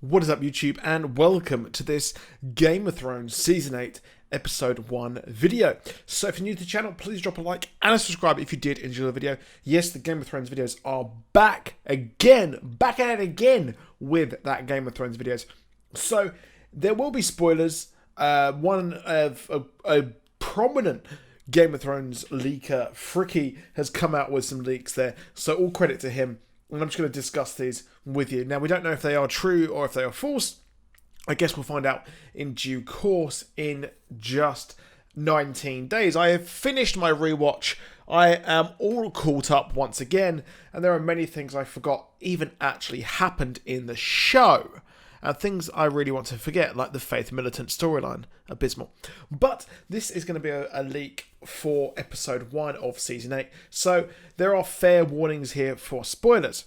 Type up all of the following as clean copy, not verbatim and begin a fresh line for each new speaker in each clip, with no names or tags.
What is up, YouTube, and welcome to this Game of Thrones Season 8 Episode 1 video. So if you're new to the channel, please drop a like and a subscribe if you did enjoy the video. Yes, the Game of Thrones videos are back at it again with that Game of Thrones videos. So there will be spoilers. One of a prominent Game of Thrones leaker, Fricky, has come out with some leaks there. So all credit to him. And I'm just going to discuss these with you. Now, we don't know if they are true or if they are false. I guess we'll find out in due course in just 19 days. I have finished my rewatch. I am all caught up once again. And there are many things I forgot even actually happened in the show. And things I really want to forget, like the Faith Militant storyline. Abysmal. But this is going to be a leak for episode 1 of season 8. So there are fair warnings here for spoilers.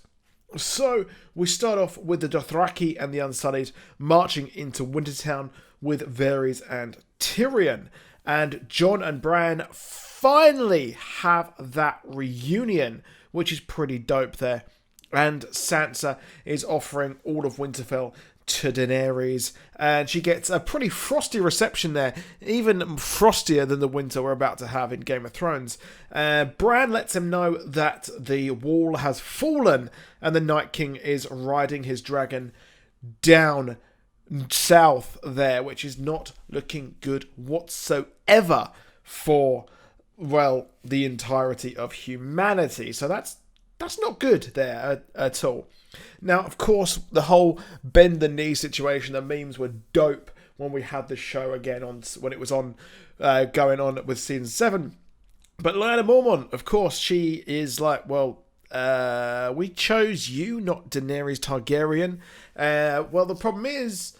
So we start off with the Dothraki and the Unsullied marching into Wintertown with Varys and Tyrion. And Jon and Bran finally have that reunion, which is pretty dope there. And Sansa is offering all of Winterfell to Daenerys, and she gets a pretty frosty reception there, even frostier than the winter we're about to have in Game of Thrones. Bran lets him know that the wall has fallen and the Night King is riding his dragon down south there, which is not looking good whatsoever for, well, the entirety of humanity. So that's not good there at all. Now, of course, the whole bend the knee situation, the memes were dope when we had the show again when it was on, going on with season 7. But Lyanna Mormont, of course, she is like, well, we chose you, not Daenerys Targaryen. Well, the problem is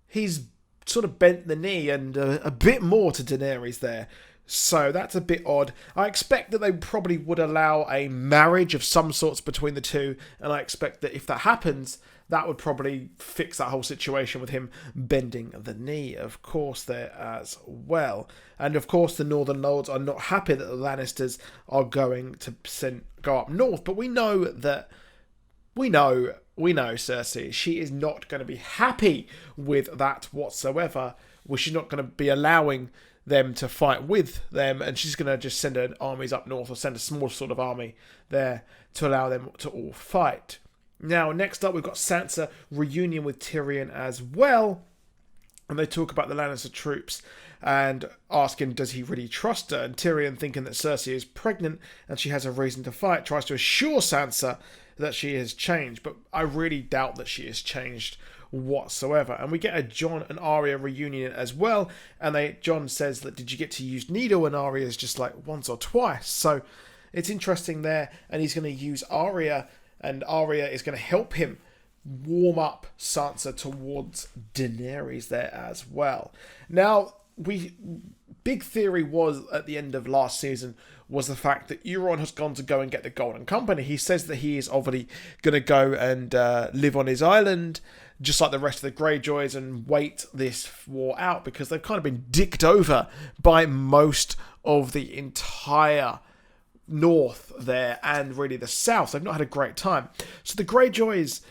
he's sort of bent the knee and a bit more to Daenerys there. So that's a bit odd. I expect that they probably would allow a marriage of some sorts between the two, and I expect that if that happens, that would probably fix that whole situation with him bending the knee, of course, there as well. And of course, the Northern Lords are not happy that the Lannisters are going to go up north, but we know Cersei, she is not going to be happy with that whatsoever. Well, she's not going to be allowing them to fight with them, and she's going to just send her armies up north, or send a small sort of army there to allow them to all fight. Now, next up, we've got Sansa reunion with Tyrion as well, and they talk about the Lannister troops and asking, does he really trust her? And Tyrion, thinking that Cersei is pregnant and she has a reason to fight, tries to assure Sansa that she has changed, but I really doubt that she has changed whatsoever. And we get a Jon and Arya reunion as well, and Jon says that, did you get to use Needle? And Arya's just like, once or twice. So it's interesting there, and he's going to use Arya, and Arya is going to help him warm up Sansa towards Daenerys there as well. Now, big theory was at the end of last season was the fact that Euron has gone to go and get the Golden Company. He says that he is obviously going to go and live on his island, just like the rest of the Greyjoys, and wait this war out, because they've kind of been dicked over by most of the entire north there and really the south. They've not had a great time. So the Greyjoys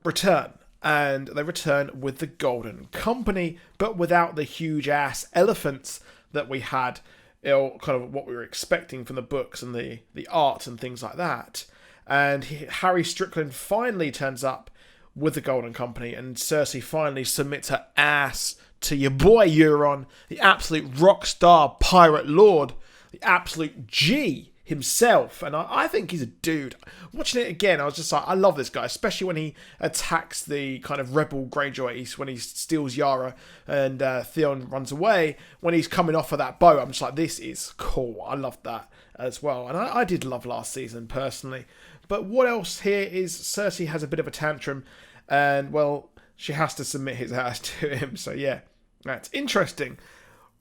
return, and they return with the Golden Company, but without the huge ass elephants that we had, kind of what we were expecting from the books and the art and things like that. And Harry Strickland finally turns up with the Golden Company, and Cersei finally submits her ass to your boy Euron, the absolute rock star pirate lord, the absolute G himself. And I think he's a dude. Watching it again, I was just like, I love this guy, especially when he attacks the kind of rebel Greyjoy, when he steals Yara and Theon runs away. When he's coming off of that boat, I'm just like, this is cool. I love that as well. And I did love last season personally. But what else here is Cersei has a bit of a tantrum, and, well, she has to submit his ass to him. So, yeah, that's interesting.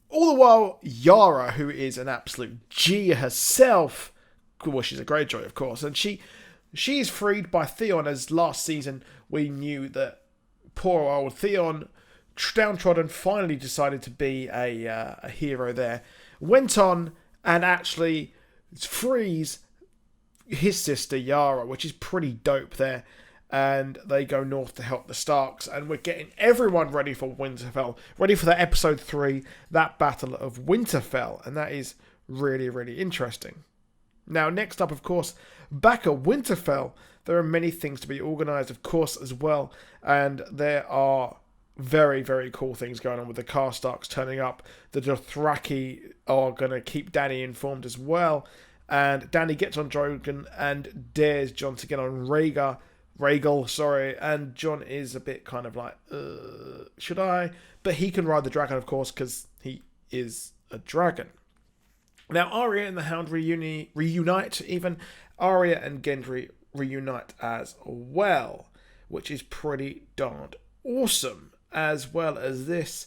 All the while, Yara, who is an absolute G herself, well, she's a Greyjoy, of course, and she is freed by Theon, as last season we knew that poor old Theon, downtrodden, finally decided to be a hero there. Went on and actually frees his sister Yara, which is pretty dope there. and they go north to help the Starks, and we're getting everyone ready for Winterfell, ready for that episode 3, that Battle of Winterfell, and that is really, really interesting. Now, next up, of course, back at Winterfell, there are many things to be organised, of course, as well, and there are very, very cool things going on with the Karstarks turning up. The Dothraki are going to keep Dany informed as well, and Dany gets on Drogon and dares Jon to get on Rhaegal, and Jon is a bit kind of like, should I? But he can ride the dragon, of course, because he is a dragon. Now, Arya and the Hound reunite even. Arya and Gendry reunite as well, which is pretty darned awesome. As well as this,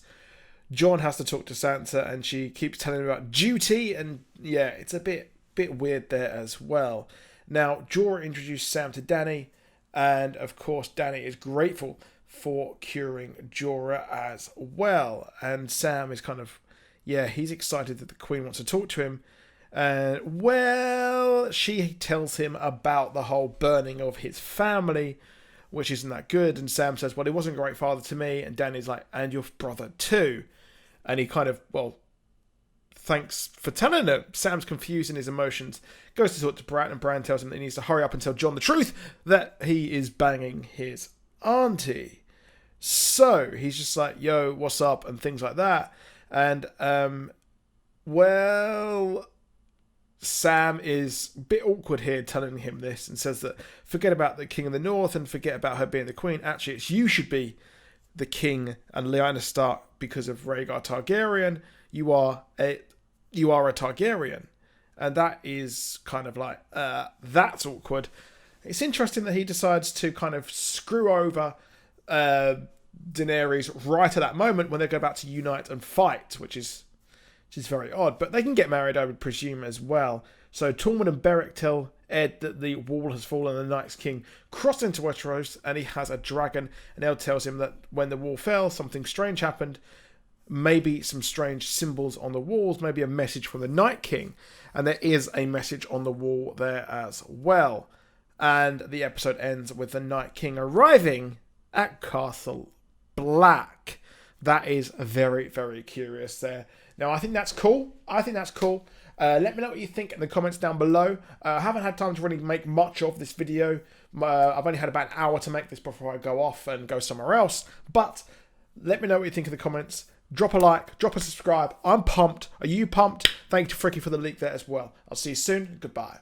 Jon has to talk to Sansa, and she keeps telling him about duty, and yeah, it's a bit weird there as well. Now, Jorah introduced Sam to Dany, and of course, Dany is grateful for curing Jorah as well. And Sam is kind of, he's excited that the Queen wants to talk to him. And, she tells him about the whole burning of his family, which isn't that good. And Sam says, well, he wasn't a great father to me. And Dany's like, and your brother too. And he kind of, thanks for telling her. Sam's confused in his emotions, goes to talk to Bran, and Bran tells him that he needs to hurry up and tell Jon the truth, that he is banging his auntie. So he's just like, yo, what's up, and things like that. And, Sam is a bit awkward here telling him this, and says that forget about the King of the North and forget about her being the Queen. Actually, it's you should be the King and Lyanna Stark because of Rhaegar Targaryen. You are a Targaryen. And that is kind of like, that's awkward. It's interesting that he decides to kind of screw over Daenerys right at that moment when they go back to unite and fight, which is very odd. But they can get married, I would presume, as well. So Tormund and Beric tell Ed that the wall has fallen, the Night's King crossed into Westeros, and he has a dragon. And Ed tells him that when the wall fell, something strange happened. Maybe some strange symbols on the walls, maybe a message from the Night King. And there is a message on the wall there as well. And the episode ends with the Night King arriving at Castle Black. That is very, very curious there. Now, I think that's cool. Let me know what you think in the comments down below. I haven't had time to really make much of this video. I've only had about an hour to make this before I go off and go somewhere else. But let me know what you think in the comments. Drop a like, drop a subscribe. I'm pumped. Are you pumped? Thank you to Fricky for the leak there as well. I'll see you soon. Goodbye.